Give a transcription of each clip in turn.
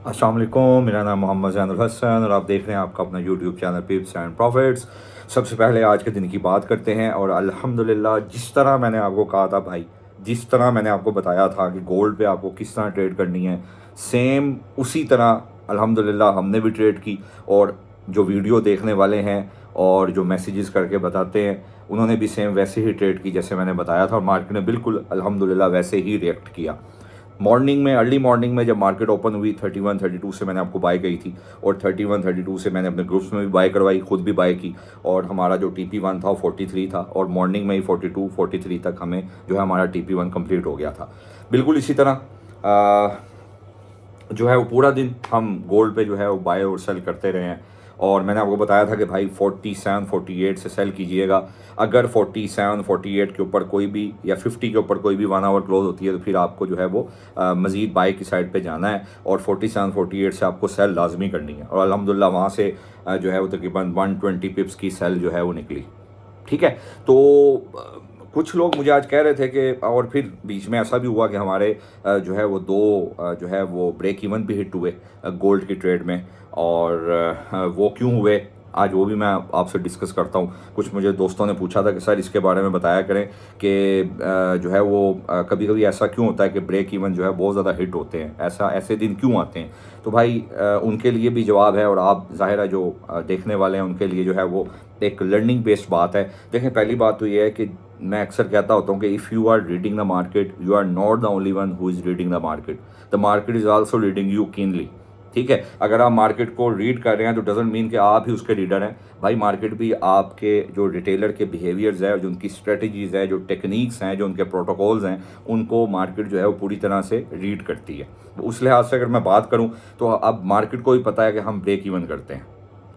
अस्सलाम वालेकुम, मेरा नाम मोहम्मद ज़ैनुल हसन और आप देख रहे हैं आपका अपना यूट्यूब चैनल पिप्स एंड प्रॉफिट्स। सबसे पहले आज के दिन की बात करते हैं और अल्हम्दुलिल्लाह जिस तरह मैंने आपको कहा था भाई, जिस तरह मैंने आपको बताया था कि गोल्ड पे आपको किस तरह ट्रेड करनी है, सेम उसी तरह अल्हम्दुलिल्लाह हमने भी ट्रेड की। और जो वीडियो देखने वाले हैं और जो मैसेजेस करके बताते हैं उन्होंने भी सेम वैसे ही ट्रेड की जैसे मैंने बताया था और मार्केट ने बिल्कुल अल्हम्दुलिल्लाह वैसे ही रिएक्ट किया। मॉर्निंग में, अर्ली मॉर्निंग में जब मार्केट ओपन हुई 31-32 से मैंने आपको बाय कही थी और 31-32 से मैंने अपने ग्रुप्स में भी बाय करवाई, खुद भी बाय की। और हमारा जो TP1 था वो 43 था और मॉर्निंग में ही 42-43 तक हमें जो है हमारा TP1 कंप्लीट हो गया था। बिल्कुल इसी तरह जो है वो पूरा दिन हम गोल्ड पे जो है वो बाय और सेल करते रहे हैं। और मैंने आपको बताया था कि भाई 47-48 से सेल कीजिएगा। अगर 47-48 के ऊपर कोई भी या 50 के ऊपर कोई भी 1 आवर क्लोज होती है तो फिर आपको जो है वो मज़ीद बाय की साइड पे जाना है और 47-48 से आपको सेल लाजमी करनी है। और अल्हम्दुलिल्लाह वहाँ से जो है वो तकरीबन 120 पिप्स की सेल जो है वो निकली। ठीक है। तो कुछ लोग मुझे आज कह रहे थे कि और फिर बीच में ऐसा भी हुआ कि हमारे जो है वो दो जो है वो ब्रेक इवन भी हिट हुए गोल्ड की ट्रेड में। और वो क्यों हुए आज वो भी मैं आपसे डिस्कस करता हूँ। कुछ मुझे दोस्तों ने पूछा था कि सर इसके बारे में बताया करें कि जो है वो कभी कभी ऐसा क्यों होता है कि ब्रेक इवन जो है बहुत ज़्यादा हिट होते हैं, ऐसा ऐसे दिन क्यों आते हैं। तो भाई उनके लिए भी जवाब है और आप ज़ाहिर है जो देखने वाले हैं उनके लिए जो है वो एक लर्निंग बेस्ड बात है। देखें, पहली बात तो ये है कि मैं अक्सर कहता होता हूँ कि if you are reading the market you are not the only one who is reading the market is also reading you keenly. ठीक है, अगर आप मार्केट को रीड कर रहे हैं तो डजेंट मीन कि आप ही उसके रीडर हैं। भाई मार्केट भी आपके जो रिटेलर के बिहेवियर्स है, जो उनकी स्ट्रेटजीज़ है, जो टेक्निक्स हैं, जो उनके प्रोटोकॉल्स हैं, उनको मार्केट जो है वो पूरी तरह से रीड करती है। उस लिहाज से अगर मैं बात करूँ तो अब मार्केट को भी पता है कि हम ब्रेक इवन करते हैं।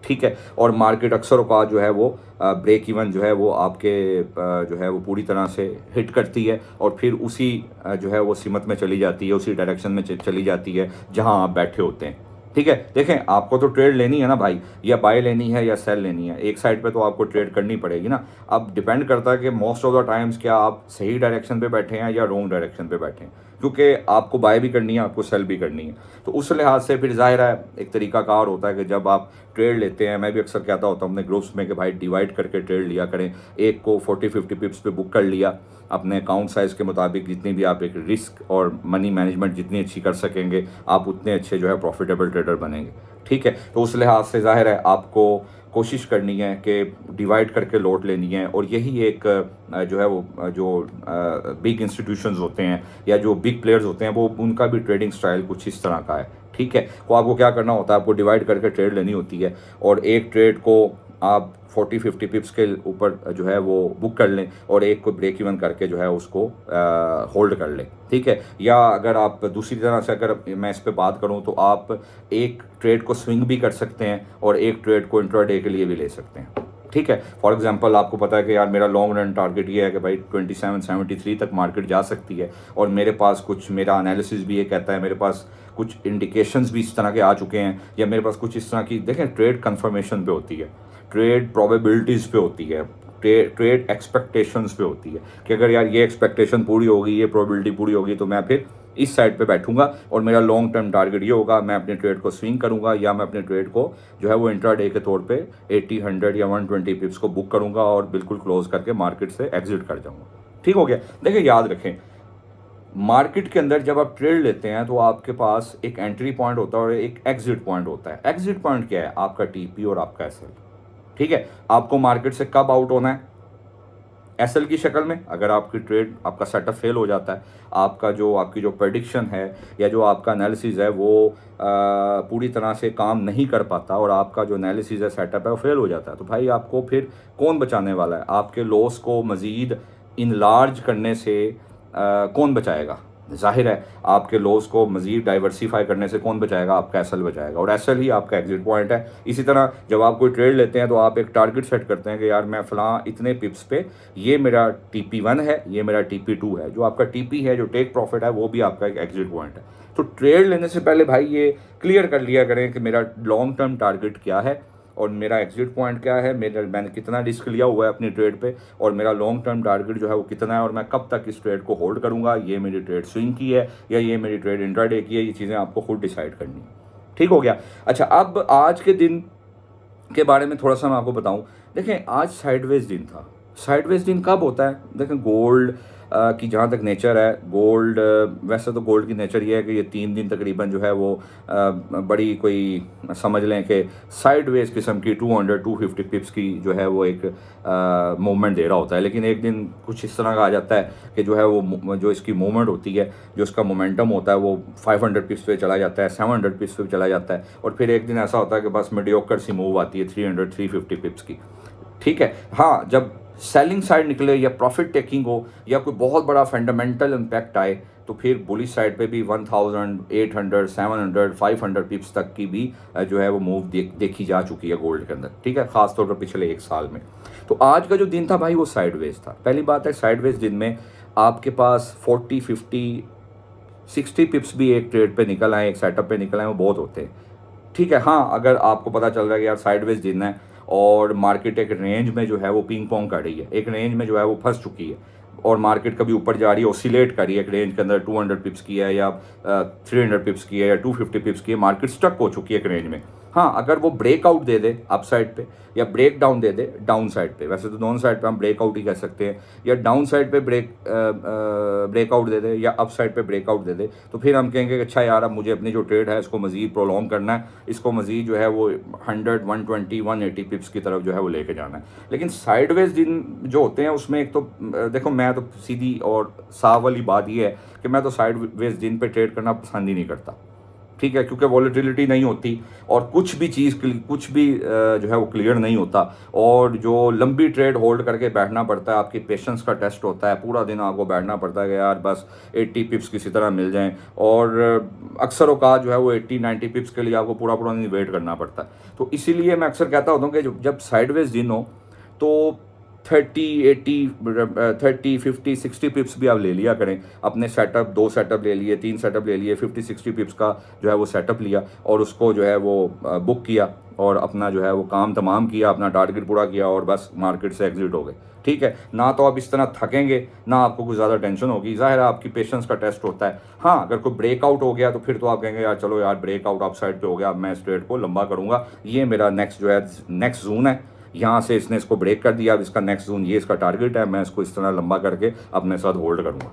ठीक है, और मार्केट अक्सर औक़ात जो है वो ब्रेक इवन जो है वो आपके जो है वो पूरी तरह से हिट करती है और फिर उसी जो है वो सिमत में चली जाती है, उसी डायरेक्शन में चली जाती है जहां आप बैठे होते हैं। ठीक है, देखें आपको तो ट्रेड लेनी है ना भाई, या बाय लेनी है या सेल लेनी है, एक साइड पे तो आपको ट्रेड करनी पड़ेगी ना। अब डिपेंड करता है कि मोस्ट ऑफ द टाइम्स क्या आप सही डायरेक्शन पे बैठे हैं या रॉन्ग डायरेक्शन पे बैठे हैं, क्योंकि आपको बाय भी करनी है, आपको सेल भी करनी है। तो उस लिहाज से फिर जाहिर है एक तरीकाकार होता है कि जब आप ट्रेड लेते हैं, मैं भी अक्सर कहता होता हूँ अपने ग्रुप्स में कि भाई डिवाइड करके ट्रेड लिया करें। एक को 40-50 पिप्स पे बुक कर लिया, अपने अकाउंट साइज़ के मुताबिक जितनी भी आप एक रिस्क और मनी मैनेजमेंट जितनी अच्छी कर सकेंगे आप उतने अच्छे जो है प्रॉफिटेबल ट्रेडर बनेंगे। ठीक है, तो उस लिहाज से जाहिर है आपको कोशिश करनी है कि डिवाइड करके लॉट लेनी है। और यही एक जो है वो जो बिग इंस्टीट्यूशंस होते हैं या जो बिग प्लेयर्स होते हैं वो उनका भी ट्रेडिंग स्टाइल कुछ इस तरह का है। ठीक है, तो आपको क्या करना होता है, आपको डिवाइड करके ट्रेड लेनी होती है और एक ट्रेड को आप 40-50 पिप्स के ऊपर जो है वो बुक कर लें और एक को ब्रेक इवन करके जो है उसको होल्ड कर लें। ठीक है, या अगर आप दूसरी तरह से अगर मैं इस पे बात करूं तो आप एक ट्रेड को स्विंग भी कर सकते हैं और एक ट्रेड को इंट्राडे के लिए भी ले सकते हैं। ठीक है, फॉर एग्जांपल आपको पता है कि यार मेरा लॉन्ग रन टारगेट ये है कि भाई 27-73 तक मार्केट जा सकती है और मेरे पास कुछ, मेरा एनालिसिस भी ये कहता है, मेरे पास कुछ इंडिकेशंस भी इस तरह के आ चुके हैं या मेरे पास कुछ इस तरह की, देखें ट्रेड कंफर्मेशन पे होती है, ट्रेड प्रोबेबिलिटीज़ पे होती है, ट्रेड एक्सपेक्टेशंस पे होती है कि अगर यार ये एक्सपेक्टेशन पूरी होगी, ये प्रोबेबिलिटी पूरी होगी तो मैं फिर इस साइड पे बैठूंगा और मेरा लॉन्ग टर्म टारगेट ये होगा, मैं अपने ट्रेड को स्विंग करूंगा या मैं अपने ट्रेड को जो है वो इंट्राडे के तौर पे 80, 100 या 120 पिप्स को बुक करूंगा और बिल्कुल क्लोज करके मार्केट से एग्जिट कर जाऊंगा। ठीक हो गया। देखिए याद रखें, मार्केट के अंदर जब आप ट्रेड लेते हैं तो आपके पास एक एंट्री पॉइंट होता है और एक एग्जिट पॉइंट होता है। एग्जिट पॉइंट क्या है? आपका टीपी और आपका एसएल। ठीक है, आपको मार्केट से कब आउट होना है? एसएल की शक्ल में, अगर आपकी ट्रेड, आपका सेटअप फेल हो जाता है, आपकी जो प्रेडिक्शन है या जो आपका एनालिसिस है वो पूरी तरह से काम नहीं कर पाता और आपका जो एनालिसिस है, सेटअप है वो फेल हो जाता है, तो भाई आपको फिर कौन बचाने वाला है? आपके लॉस को मज़ीद इनलार्ज करने से कौन बचाएगा? जाहिर है आपके लॉस को मज़ीद डाइवर्सिफाई करने से कौन बचाएगा? आपका एसएल बचाएगा और एसएल ही आपका एग्जिट पॉइंट है। इसी तरह जब आप कोई ट्रेड लेते हैं तो आप एक टारगेट सेट करते हैं कि यार मैं फ़लाँ इतने पिप्स पे, ये मेरा TP1 है, ये मेरा TP2 है। जो आपका TP है, जो टेक प्रॉफिट है, वो भी आपका एक एग्जिट पॉइंट है। तो ट्रेड लेने से पहले भाई ये क्लियर कर लिया करें कि मेरा लॉन्ग टर्म टारगेट क्या है और मेरा एग्जिट पॉइंट क्या है, मैंने कितना रिस्क लिया हुआ है अपनी ट्रेड पे और मेरा लॉन्ग टर्म टारगेट जो है वो कितना है और मैं कब तक इस ट्रेड को होल्ड करूंगा। ये मेरी ट्रेड स्विंग की है या ये मेरी ट्रेड इंट्राडे की है, ये चीज़ें आपको खुद डिसाइड करनी है। ठीक हो गया। अच्छा, अब आज के दिन के बारे में थोड़ा सा मैं आपको बताऊं। देखें, आज साइडवेज दिन था। साइडवेज दिन कब होता है? देखें, गोल्ड की जहाँ तक नेचर है, गोल्ड वैसे तो गोल्ड की नेचर ये है कि ये 3 दिन तकरीबन जो है वो बड़ी कोई समझ लें कि साइडवेज किस्म की 200-250 पिप्स की जो है वो एक मूवमेंट दे रहा होता है। लेकिन एक दिन कुछ इस तरह का आ जाता है कि जो है वो जो इसकी मूवमेंट होती है, जो इसका मोमेंटम होता है, वो 500 पिप्स पे चला जाता है, 700 पिप्स पे चला जाता है, और फिर एक दिन ऐसा होता है कि बस मीडियोकर सी मूव आती है 300-350 पिप्स की। ठीक है, हाँ, जब सेलिंग साइड निकले या प्रॉफिट टेकिंग हो या कोई बहुत बड़ा फंडामेंटल इम्पैक्ट आए, तो फिर बुलिश साइड पे भी 1800, 700, 500 पिप्स तक की भी जो है वो मूव देखी जा चुकी है गोल्ड के अंदर। ठीक है, खासतौर पर पिछले 1 साल में। तो आज का जो दिन था भाई वो साइडवेज था। पहली बात है, साइडवेज दिन में आपके पास 40, 50, 60 पिप्स भी एक ट्रेड पे निकल आए, एक सेटअप पे निकल आए, वो बहुत होते हैं। ठीक है, हाँ, अगर आपको पता चल रहा है कि यार साइडवेज दिन है और मार्केट एक रेंज में जो है वो पिंग पोंग कर रही है, एक रेंज में जो है वो फंस चुकी है, और मार्केट कभी ऊपर जा रही है, ऑसिलेट कर रही है एक रेंज के अंदर, 200 पिप्स की है या 300 पिप्स की है या 250 पिप्स की है, मार्केट स्टक हो चुकी है एक रेंज में। हाँ, अगर वो ब्रेकआउट दे दे अप साइड पे या ब्रेक डाउन दे दे डाउन साइड पे, वैसे तो दोनों साइड पे हम ब्रेकआउट ही कह सकते हैं, या डाउन साइड पे ब्रेकआउट दे दे या अप साइड पे ब्रेकआउट दे दे, तो फिर हम कहेंगे कि अच्छा यार, अब मुझे अपनी जो ट्रेड है इसको मज़ीद प्रोलॉन्ग करना है, इसको मज़ीद जो है वो 100, 120, 180 पिप्स की तरफ जो है वो लेके जाना है। लेकिन साइडवेज दिन जो होते हैं उसमें एक तो देखो, मैं तो सीधी और साफ वाली बात ये है कि मैं तो साइडवेज दिन पे ट्रेड करना पसंद ही नहीं करता। ठीक है, क्योंकि वॉलेटिलिटी नहीं होती और कुछ भी चीज़ कुछ भी जो है वो क्लियर नहीं होता, और जो लंबी ट्रेड होल्ड करके बैठना पड़ता है, आपकी पेशेंस का टेस्ट होता है, पूरा दिन आपको बैठना पड़ता है कि यार बस 80 पिप्स किसी तरह मिल जाएं, और अक्सर औकात जो है वो 80-90 पिप्स के लिए आपको पूरा पूरा दिन वेट करना पड़ता है। तो इसीलिए मैं अक्सर कहता होता हूँ कि जब साइडवेज दिन हो तो 30, 80, 30, 50, 60 पिप्स भी आप ले लिया करें अपने सेटअप, 2 सेटअप ले लिए, 3 सेटअप ले लिए, 50-60 पिप्स का जो है वो सेटअप लिया और उसको जो है वो बुक किया और अपना जो है वो काम तमाम किया, अपना टारगेट पूरा किया और बस मार्केट से एग्जिट हो गए। ठीक है, ना तो आप इस तरह थकेंगे, ना आपको कुछ ज़्यादा टेंशन होगी। ज़ाहिर है आपकी पेशेंस का टेस्ट होता है। हाँ, अगर कोई ब्रेकआउट हो गया तो फिर तो आप कहेंगे यार चलो यार, ब्रेकआउट अप साइड पे हो गया, अब मैं इस ट्रेड को लंबा करूँगा, ये मेरा नेक्स्ट जो है नेक्स्ट जोन है, यहाँ से इसने इसको ब्रेक कर दिया, अब इसका नेक्स्ट जोन ये इसका टारगेट है, मैं इसको इस तरह लंबा करके अपने साथ होल्ड करूँगा।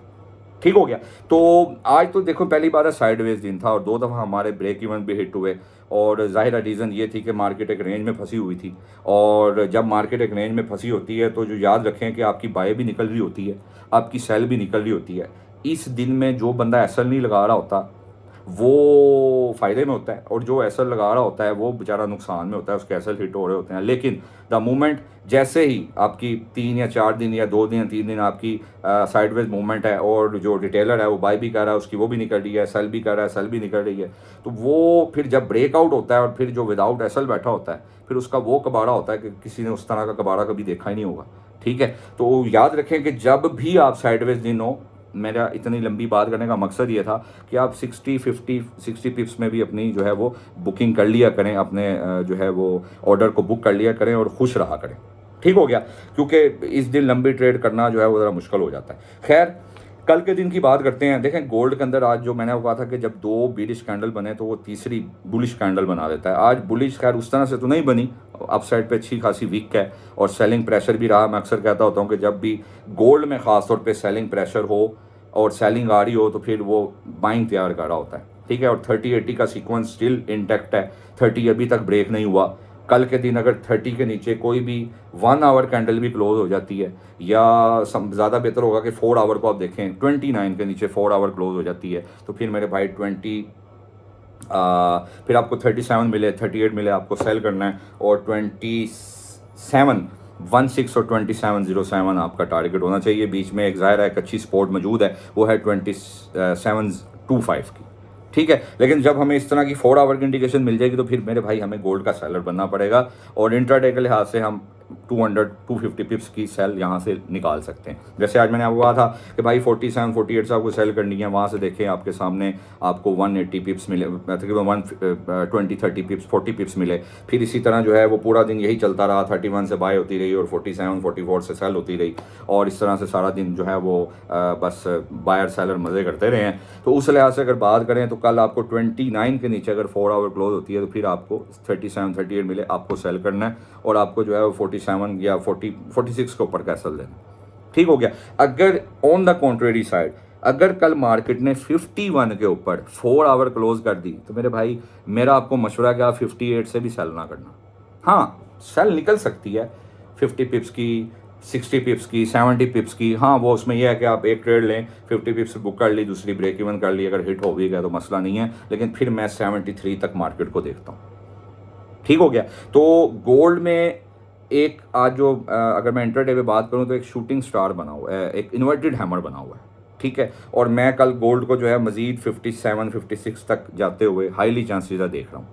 ठीक हो गया। तो आज तो देखो, पहली बार है साइडवेज दिन था और 2 दफ़ा हमारे ब्रेक इवन भी हिट हुए, और ज़ाहिर रीज़न ये थी कि मार्केट एक रेंज में फंसी हुई थी, और जब मार्केट एक रेंज में फंसी होती है तो जो याद रखें कि आपकी बाय भी निकल रही होती है, आपकी सेल भी निकल रही होती है। इस दिन में जो बंदा एसएल नहीं लगा रहा होता वो फ़ायदे में होता है, और जो एसएल लगा रहा होता है वो बेचारा नुकसान में होता है, उसके एसएल हिट हो रहे होते हैं। लेकिन द मोमेंट जैसे ही आपकी 3 या 4 दिन या 2 दिन या 3 दिन आपकी साइडवेज मूवमेंट है और जो रिटेलर है वो बाय भी कर रहा है, उसकी वो भी निकल रही है, सेल भी कर रहा है, सेल भी निकल रही है, तो वो फिर जब ब्रेकआउट होता है और फिर जो विदाउट एसएल बैठा होता है, फिर उसका वो कबाड़ा होता है कि किसी ने उस तरह का कबाड़ा कभी देखा ही नहीं होगा। ठीक है, तो याद रखें कि जब भी आप साइडवेज दिन हो, मेरा इतनी लंबी बात करने का मकसद ये था कि आप 60, 50, 60 पिप्स में भी अपनी जो है वो बुकिंग कर लिया करें, अपने जो है वो ऑर्डर को बुक कर लिया करें और खुश रहा करें। ठीक हो गया, क्योंकि इस दिन लंबी ट्रेड करना जो है वो ज़रा मुश्किल हो जाता है। खैर, कल के दिन की बात करते हैं। देखें, गोल्ड के अंदर आज जो मैंने कहा था कि जब 2 बिलिश कैंडल बने तो वो तीसरी बुलिश कैंडल बना देता है। आज बुलिश खैर उस तरह से तो नहीं बनी, अप साइड पे अच्छी खासी वीक है और सेलिंग प्रेशर भी रहा। मैं अक्सर कहता होता हूँ कि जब भी गोल्ड में ख़ास तौर पे सेलिंग प्रेशर हो और सेलिंग आ रही हो तो फिर वो बाइंग तैयार कर रहा होता है। ठीक है, और 30-80 का सीक्वेंस स्टिल इंटैक्ट है, 30 अभी तक ब्रेक नहीं हुआ। कल के दिन अगर 30 के नीचे कोई भी 1 आवर कैंडल भी क्लोज हो जाती है, या ज़्यादा बेहतर होगा कि 4 आवर को आप देखें, 29 के नीचे 4 आवर क्लोज हो जाती है, तो फिर मेरे भाई फिर आपको 37 मिले, 38 मिले, आपको सेल करना है, और 2716 और 2707 आपका टारगेट होना चाहिए। बीच में एक ज़ाहिर है एक अच्छी सपोर्ट मौजूद है, वो है 2725 की। ठीक है, लेकिन जब हमें इस तरह की 4 आवर की इंडिकेशन मिल जाएगी तो फिर मेरे भाई हमें गोल्ड का सेलर बनना पड़ेगा, और इंट्राडे के लिहाज से हम 250 पिप्स की सेल यहाँ से निकाल सकते हैं। जैसे आज मैंने आपको कहा था कि भाई 47 48 से आपको सेल करनी है, वहाँ से देखें आपके सामने आपको 180 पिप्स मिले, तकरीबन 120 30 पिप्स 40 पिप्स मिले। फिर इसी तरह जो है वो पूरा दिन यही चलता रहा, 31 से बाय होती रही और 47 44 से सेल होती रही, और इस तरह से सारा दिन जो है वो बस बायर सेलर मज़े करते रहे हैं। तो उस लिहाज से अगर बात करें तो कल आपको 29 के नीचे अगर 4 आवर क्लोज होती है तो फिर आपको 37 38 मिले आपको सेल करना है, और आपको जो है वो 47 या 46 के ऊपर कैसल देना। ठीक हो गया। अगर ऑन द कॉन्ट्रेरी साइड अगर कल मार्केट ने 51 के ऊपर 4 आवर क्लोज कर दी तो मेरे भाई मेरा आपको मशवरा है कि आप 58 से भी सेल ना करना। हाँ, सेल निकल सकती है 50 पिप्स की, 60 पिप्स की, 70 पिप्स की। हाँ, वो उसमें यह है कि आप एक ट्रेड लें, 50 पिप्स बुक कर ली, दूसरी ब्रेक इवन कर ली, अगर हिट हो भी गया तो मसला नहीं है, लेकिन फिर मैं 73 तक मार्केट को देखता हूँ। ठीक हो गया। तो गोल्ड में एक आज जो अगर मैं इंटरडे पे बात करूं तो एक शूटिंग स्टार बना हुआ है, एक इन्वर्टेड हैमर बना हुआ है। ठीक है, और मैं कल गोल्ड को जो है मजीद 57 56 तक जाते हुए हाईली चांसेस देख रहा हूँ।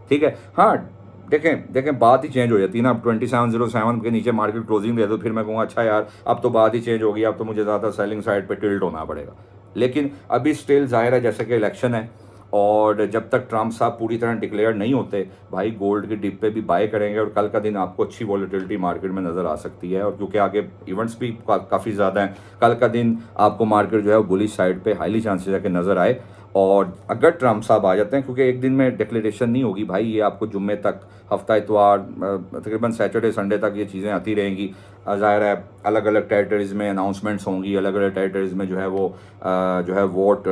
ठीक है, हाँ देखें बात ही चेंज हो जाती है ना। अब 2707 के नीचे मार्केट क्लोजिंग दे दो, फिर मैं कहूँगा अच्छा यार अब तो बात ही चेंज हो गई, अब तो मुझे ज़्यादा सेलिंग साइड पे टिल्ट होना पड़ेगा। लेकिन अभी स्टिल जाहिर है जैसे कि इलेक्शन है, और जब तक ट्रम्प साहब पूरी तरह डिक्लेयर नहीं होते भाई गोल्ड की डिप पे भी बाय करेंगे, और कल का दिन आपको अच्छी वॉलेटिलिटी मार्केट में नज़र आ सकती है। और क्योंकि आगे इवेंट्स भी काफ़ी ज़्यादा हैं, कल का दिन आपको मार्केट जो है वो बुलिश साइड पे हाईली चांसेस है कि नज़र आए। और अगर ट्रम्प साहब आ जाते हैं, क्योंकि एक दिन में डिक्लेरेशन नहीं होगी भाई, ये आपको जुम्मे तक, हफ्ता इतवार, तकरीबन सैटरडे संडे तक ये चीज़ें आती रहेंगी। ज़ाहिर है अलग अलग टेरिटरीज़ में अनाउंसमेंट्स होंगी, अलग अलग टेरिटरीज़ में जो है वोट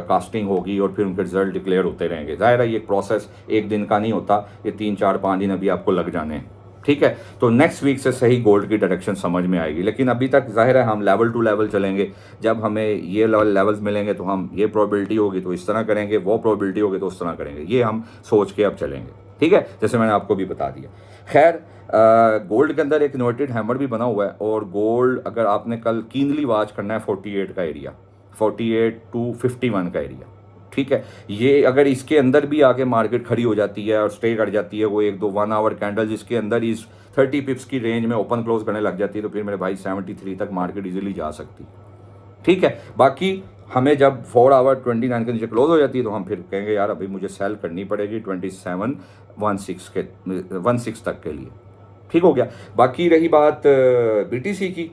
कास्टिंग होगी, और फिर उनके रिजल्ट डिक्लेयर होते रहेंगे। ज़ाहिर है ये प्रोसेस एक दिन का नहीं होता, ये 3 4 5 दिन अभी आपको लग जाने हैं। ठीक है, तो नेक्स्ट वीक से सही गोल्ड की डायरेक्शन समझ में आएगी। लेकिन अभी तक जाहिर है हम लेवल टू लेवल चलेंगे, जब हमें ये लेवल्स मिलेंगे तो हम ये प्रोबेबिलिटी होगी तो इस तरह करेंगे, वो प्रोबेबिलिटी होगी तो उस तरह करेंगे, ये हम सोच के अब चलेंगे। ठीक है, जैसे मैंने आपको भी बता दिया। खैर गोल्ड के अंदर एक इन्वर्टेड हैमर भी बना हुआ है, और गोल्ड अगर आपने कल कीनली वॉच करना है 48 का एरिया, 48 to 51 का एरिया। ठीक है, ये अगर इसके अंदर भी आके मार्केट खड़ी हो जाती है और स्टे कर जाती है, वो 1-2 1 आवर कैंडल जिसके अंदर इस 30 पिप्स की रेंज में ओपन क्लोज करने लग जाती है, तो फिर मेरे भाई 73 तक मार्केट इजीली जा सकती है। ठीक है, बाकी हमें जब 4 आवर 29 के नीचे क्लोज हो जाती है तो हम फिर कहेंगे यार अभी मुझे सेल करनी पड़ेगी 27 तक के लिए। ठीक हो गया। बाकी रही बात BTC की,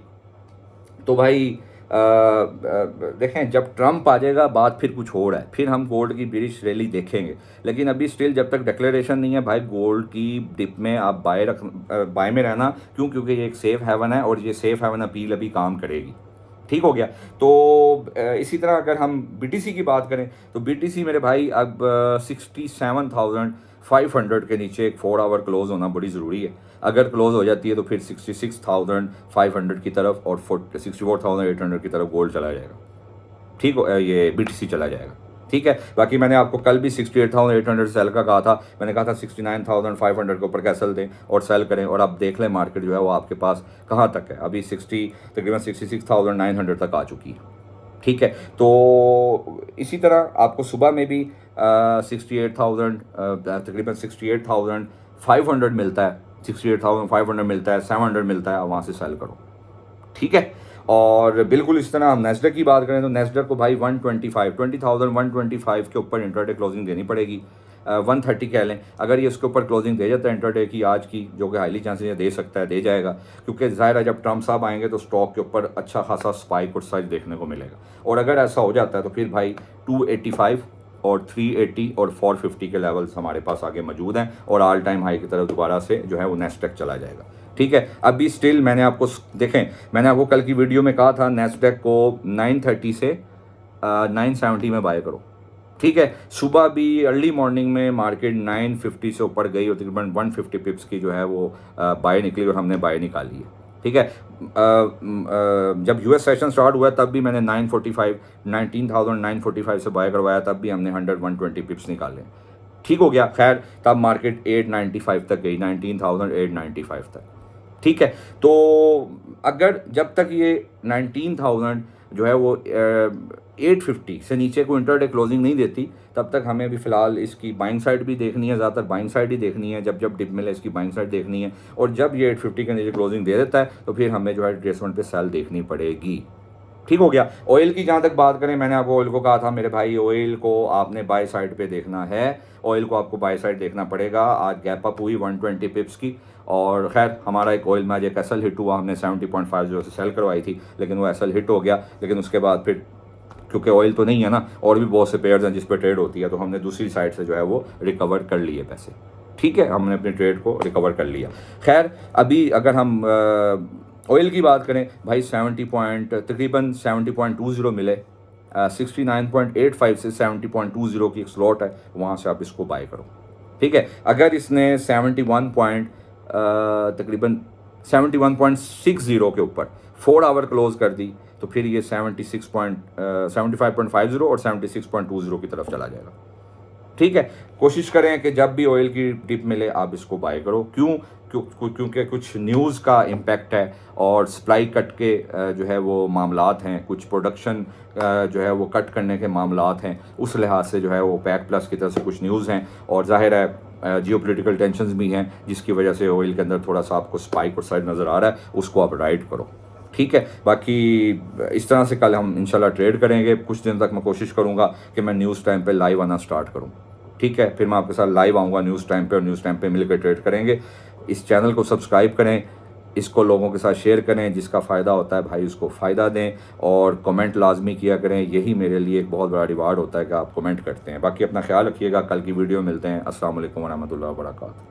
तो भाई देखें जब ट्रम्प आ जाएगा बात फिर कुछ और है, फिर हम गोल्ड की बिरिश रैली देखेंगे। लेकिन अभी स्टिल जब तक डिक्लेरेशन नहीं है भाई गोल्ड की डिप में आप बाय में रहना। क्यों? क्योंकि ये एक सेफ हेवन है, और ये सेफ हेवन अपील अभी काम करेगी। ठीक हो गया। तो इसी तरह अगर हम BTC की बात करें तो BTC मेरे भाई अब 67,500 के नीचे एक 4 आवर क्लोज होना बड़ी ज़रूरी है। अगर क्लोज हो जाती है तो फिर 66,500 की तरफ और 64,800 की तरफ गोल्ड चला जाएगा। ठीक हो, ये BTC चला जाएगा। ठीक है, बाकी मैंने आपको कल भी 68,800 सेल का कहा था, मैंने कहा था 69,500 के ऊपर कैसल दें और सेल करें, और अब देख लें मार्केट जो है वो आपके पास कहाँ तक है। अभी तकरीबन 66,900 तक आ चुकी है। ठीक है, तो इसी तरह आपको सुबह में भी 68,000 तकरीबन 68,500 मिलता है, 68,500 मिलता है, 700 मिलता है, वहाँ से सेल करो। ठीक है, और बिल्कुल इस तरह हम नेस्डक की बात करें तो नेस्डक को भाई 20,125 के ऊपर इंटरडे क्लोजिंग देनी पड़ेगी। 130 कह लें, अगर ये उसके ऊपर क्लोजिंग दे जाता है इंटरडे की आज की, जो कि हाईली चांसेस ये दे सकता है, दे जाएगा, क्योंकि ज़ाहिर है जब ट्रम्प साहब आएंगे तो स्टॉक के ऊपर अच्छा खासा स्पाइक और सर्ज देखने को मिलेगा। और अगर ऐसा हो जाता है तो फिर भाई 285 और 380 और 450 के लेवल्स हमारे पास आगे मौजूद हैं, और ऑल टाइम हाई की तरफ दोबारा से जो है वो नेस्डक चला जाएगा। ठीक है, अभी स्टिल मैंने आपको मैंने आपको कल की वीडियो में कहा था नेस्डक को 930 से 970 में बाय करो। ठीक है, सुबह भी अर्ली मॉर्निंग में मार्केट 950 से ऊपर गई और तकरीबन 150 पिप्स की जो है वो बाय निकली और हमने बाय निकाली है। ठीक है, जब US सेशन स्टार्ट हुआ तब भी मैंने 19,945 से बाय करवाया, तब भी हमने 120 पिप्स निकाले। ठीक हो गया। खैर तब मार्केट 895 तक गई, 19,895 तक। ठीक है, तो अगर जब तक ये 19,000 जो है वो 850 से नीचे को इंटरडे क्लोजिंग नहीं देती, तब तक हमें भी फ़िलहाल इसकी बाइंग साइड भी देखनी है, ज़्यादातर बाइंग साइड ही देखनी है। जब जब डिप मिले इसकी बाइंग साइड देखनी है, और जब ये 850 के नीचे क्लोजिंग दे देता है तो फिर हमें जो है ट्रेसमेंट पे सेल देखनी पड़ेगी। ठीक हो गया। ऑयल की जहाँ तक बात करें, मैंने आपको ऑयल को कहा था मेरे भाई, ऑयल को आपने बाय साइड पे देखना है, ऑयल को आपको बाय साइड देखना पड़ेगा। आज गैप अप हुई 120 पिप्स की, और खैर हमारा एक ऑयल में आज एक एसएल हिट हुआ, हमने 70.50 से सेल करवाई थी, लेकिन वो एसएल हिट हो गया। लेकिन उसके बाद फिर क्योंकि ऑयल तो नहीं है ना, और भी बहुत से पेयर्स हैं जिस पर ट्रेड होती है, तो हमने दूसरी साइड से जो है वो रिकवर कर लिए पैसे। ठीक है, हमने अपने ट्रेड को रिकवर कर लिया। खैर अभी अगर हम ऑयल की बात करें भाई, तकरीबन 70.20 मिले, 69.85 से 70.20 की एक स्लॉट है, वहाँ से आप इसको बाय करो। ठीक है, अगर इसने तकरीबन 71.60 के ऊपर 4 आवर क्लोज कर दी, तो फिर ये 75.50 और 76.20 की तरफ चला जाएगा। ठीक है, कोशिश करें कि जब भी ऑयल की डिप मिले आप इसको बाय करो। क्योंकि कुछ न्यूज़ का इम्पैक्ट है, और सप्लाई कट के जो है वो मामलात हैं, कुछ प्रोडक्शन जो है वो कट करने के मामलात हैं। उस लिहाज से जो है वो पैक प्लस की तरफ से कुछ न्यूज़ हैं, और जाहिर है जियोपॉलिटिकल टेंशन्स भी हैं, जिसकी वजह से ऑयल के अंदर थोड़ा सा आपको स्पाइक और साइड नज़र आ रहा है, उसको आप राइड करो। ठीक है, बाकी इस तरह से कल हम इंशाल्लाह ट्रेड करेंगे। कुछ दिन तक मैं कोशिश करूँगा कि मैं न्यूज़ टाइम पे लाइव आना स्टार्ट करूँ। ठीक है, फिर मैं आपके साथ लाइव आऊँगा न्यूज़ टाइम पे, और न्यूज़ टाइम पे मिलकर ट्रेड करेंगे। इस चैनल को सब्सक्राइब करें, इसको लोगों के साथ शेयर करें, जिसका फ़ायदा होता है भाई उसको फ़ायदा दें, और कमेंट लाजमी किया करें। यही मेरे लिए एक बहुत बड़ा रिवार्ड होता है कि आप कमेंट करते हैं। बाकी अपना ख्याल रखिएगा, कल की वीडियो मिलते हैं। अस्सलाम वालेकुम व रहमतुल्लाहि व बरकातहू।